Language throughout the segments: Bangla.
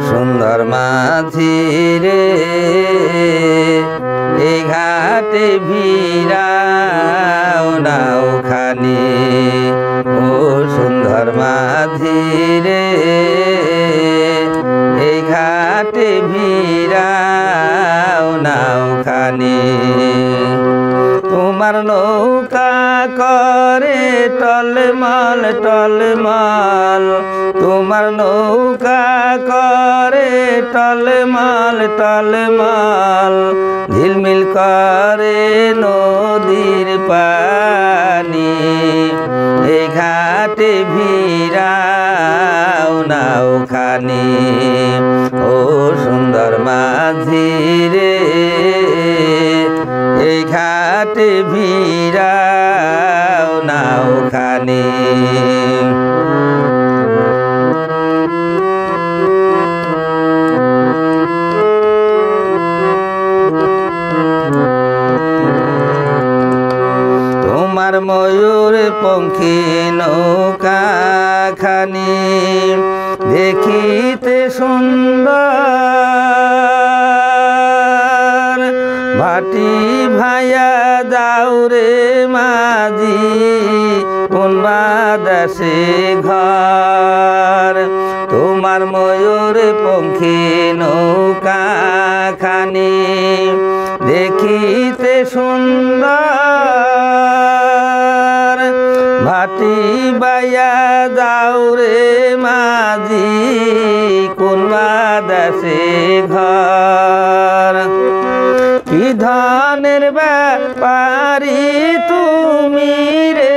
সুন্দর মাঝি রে এই ঘাটে ভিড়াও নাওখানি ও সুন্দর মাঝি রে এই ঘাটে ভিড়াও নাওখানি তোমার নৌকা করে টলমল টলমল তোমার নৌকা করে টলমল টলমল ঝিলমিল করে নদীর পানি এই ঘাটে ভিড়াও নাওখানি ও সুন্দর মাঝি রে এই ঘাটে ভিড়াও নাওখানি তোমার ময়ূর পঙ্খী নৌকা খানি দেখিতে সুন্দর ভাটি ভাইয়া যাও রে মাঝি কোন বাদাসে ঘর তোমার ময়ূর পঙ্খী নৌকা খানি দেখিতে সুন্দর ভাটি বাইয়া যাও রে মাঝি কোন বাদাসে ঘর কি ধনের ব্যাপারি তুমি রে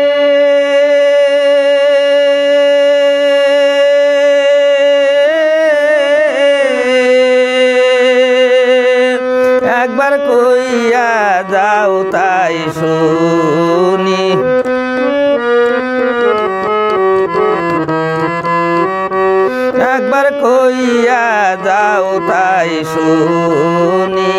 একবার কইয়া যাও তাই শুনি একবার কইয়া যাও তাই শুনি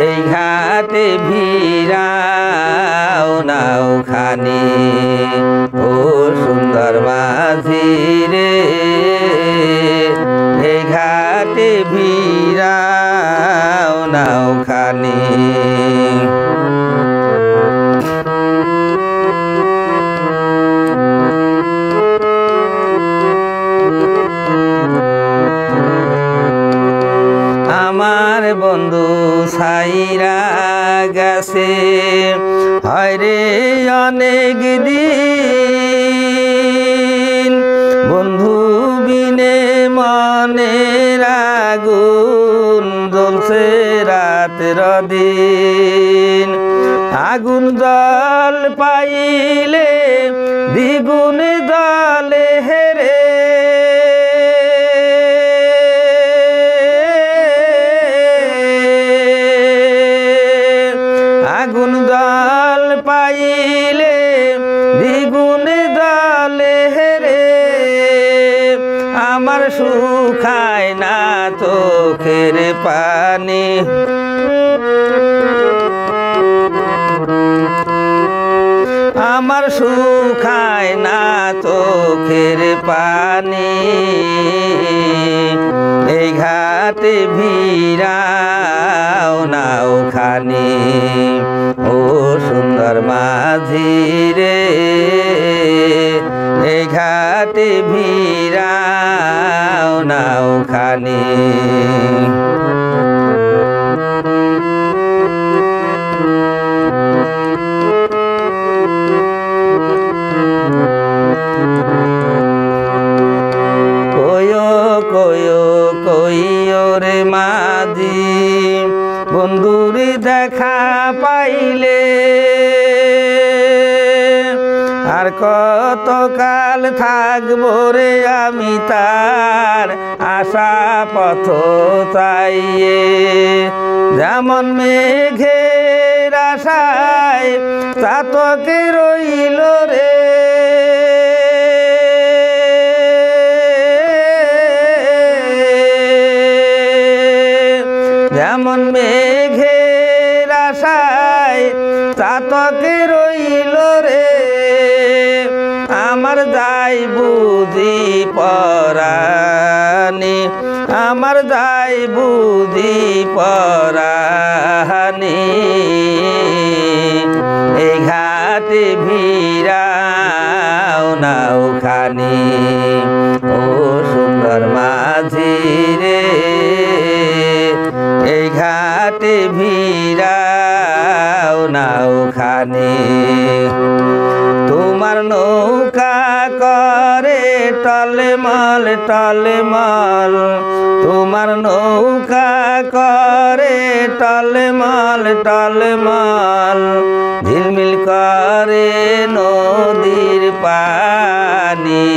এই ঘাটে ভিড়াও নাওখানি ও সুন্দর মাঝি রে এই ঘাটে ভিড়াও নাওখানি আমার বন্ধু সাইরা গেছে হয় রে অনেক দিন বন্ধু বিনে মনের আগুন জ্বলছে রাতের দিন আগুন জল পাইলে দ্বিগুণ জলে হেরে আগুন জল পাইলে দ্বিগুণ জলে হেরে আমার শুকায় না চোখের পানি আমার শুকায় না চোখের পানি এই ঘাটে ভিড়াও নাওখানি ও সুন্দর মাঝি রে এই ঘাটে ভিড়াও নাওখানি কইও রে মাঝি বন্ধুর দেখা পাইলে আর কতকাল থাকবো রে আমি তার আশা পথ চাইয়ে যেমন মেঘের আশায় চাতকে রইল রে যেমন মেঘের আশায় চাতকে রইল রে আমার যাই বুঝি পরা পরানি এই ঘাটে ভিড়াও নাওখানি ও সুন্দর মাঝি রে এই ঘাটে ভিড়াও নাওখানি তোমার নৌকা করে টলমল টলমল তোমার নৌকা করে টলমল টলমল ঝিলমিল করে নদীর পানি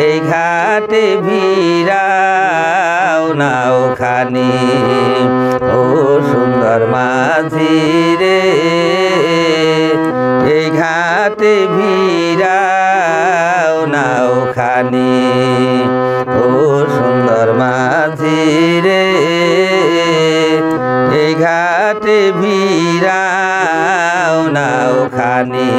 এই ঘাটে ভিড়াও নাওখানি ও সুন্দর মাঝি রে এই ঘাটে ভিড়াও নাওখানি ও সুন্দর মাঝি রে এই ঘাটে ভিড়াও নাওখানি।